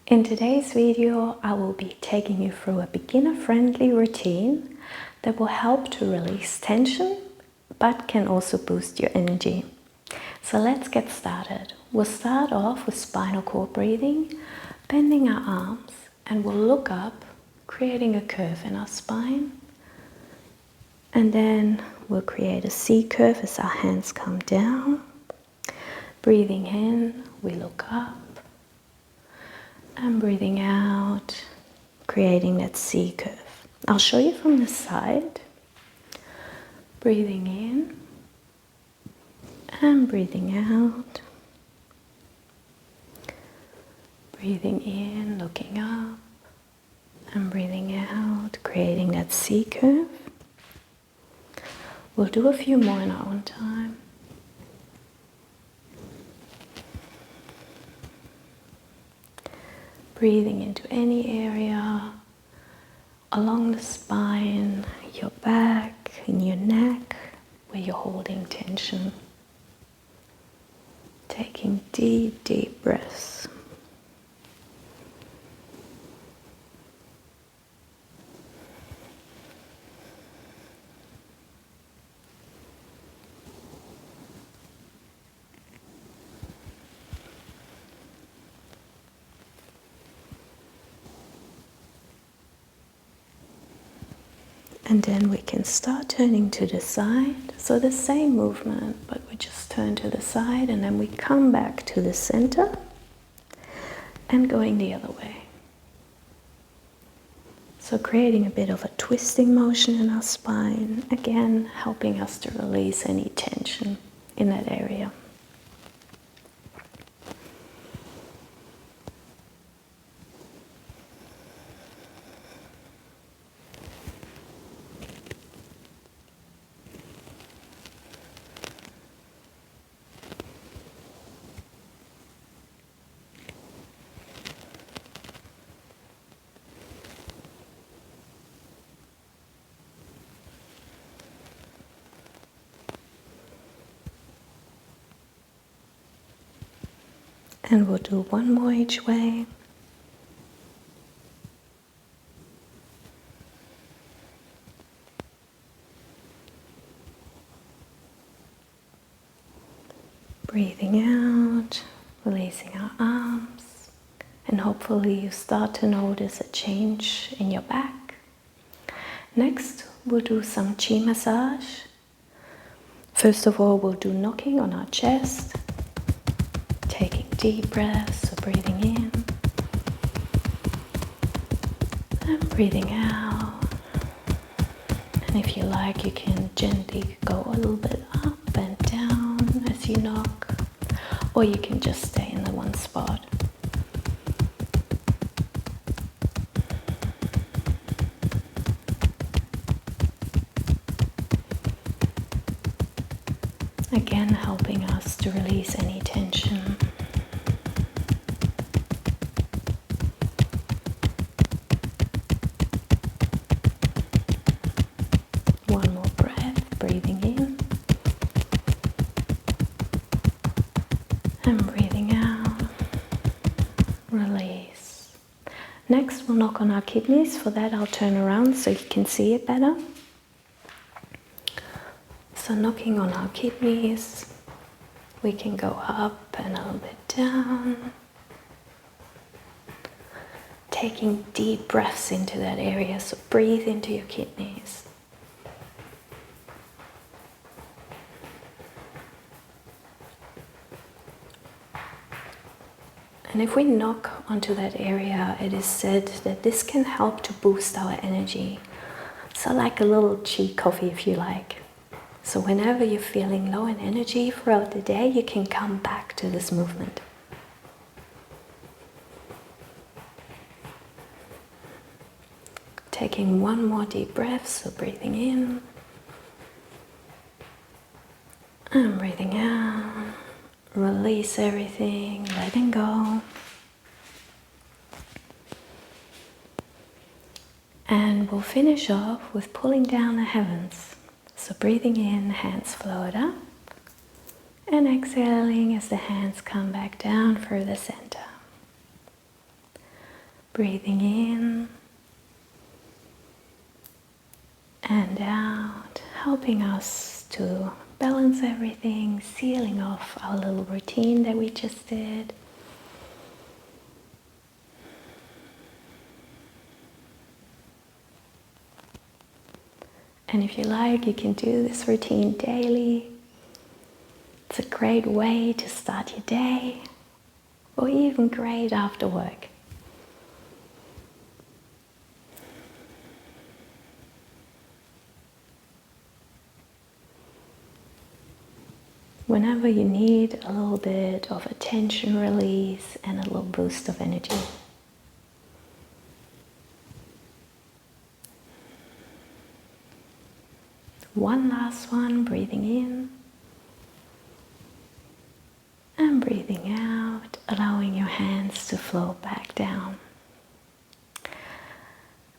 In today's video, I will be taking you through a beginner-friendly routine that will help to release tension, but can also boost your energy. So let's get started. We'll start off with spinal cord breathing, bending our arms, and we'll look up, creating a curve in our spine. And then we'll create a C curve as our hands come down. Breathing in, we look up. And breathing out, creating that C curve. I'll show you from the side. Breathing in and breathing out. Breathing in, looking up, and breathing out, creating that C curve. We'll do a few more in our own time. Breathing into any area along the spine, your back, and your neck, where you're holding tension. Taking deep, deep breaths. And then we can start turning to the side. So the same movement, but we just turn to the side and then we come back to the center and going the other way. So creating a bit of a twisting motion in our spine, again helping us to release any tension in that area. And we'll do one more each way. Breathing out, releasing our arms, and hopefully you start to notice a change in your back. Next, we'll do some Qi massage. First of all, we'll do knocking on our chest. Taking deep breaths, so breathing in and breathing out. And if you like, you can gently go a little bit up and down as you knock, or you can just stay in the one spot. Again, helping us to release any tension. One more breath, breathing in and breathing out. Release. Next, we'll knock on our kidneys. For that, I'll turn around so you can see it better. So knocking on our kidneys, we can go up and a little bit down. Taking deep breaths into that area, so breathe into your kidneys. And if we knock onto that area, it is said that this can help to boost our energy. So like a little Qi coffee if you like. So whenever you're feeling low in energy throughout the day, you can come back to this movement. Taking one more deep breath, so breathing in and breathing out. Release everything, letting go. And we'll finish off with pulling down the heavens. So breathing in, hands float up, and exhaling as the hands come back down through the center. Breathing in and out, helping us to balance everything, sealing off our little routine that we just did. And if you like, you can do this routine daily. It's a great way to start your day, or even great after work. Whenever you need a little bit of a tension release and a little boost of energy. One last one, breathing in and breathing out, allowing your hands to flow back down.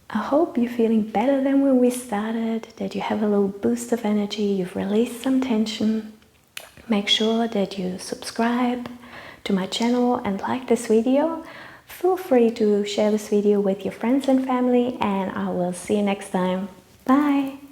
I hope you're feeling better than when we started, that you have a little boost of energy, you've released some tension. Make sure that you subscribe to my channel and like this video. Feel free to share this video with your friends and family, and I will see you next time. Bye!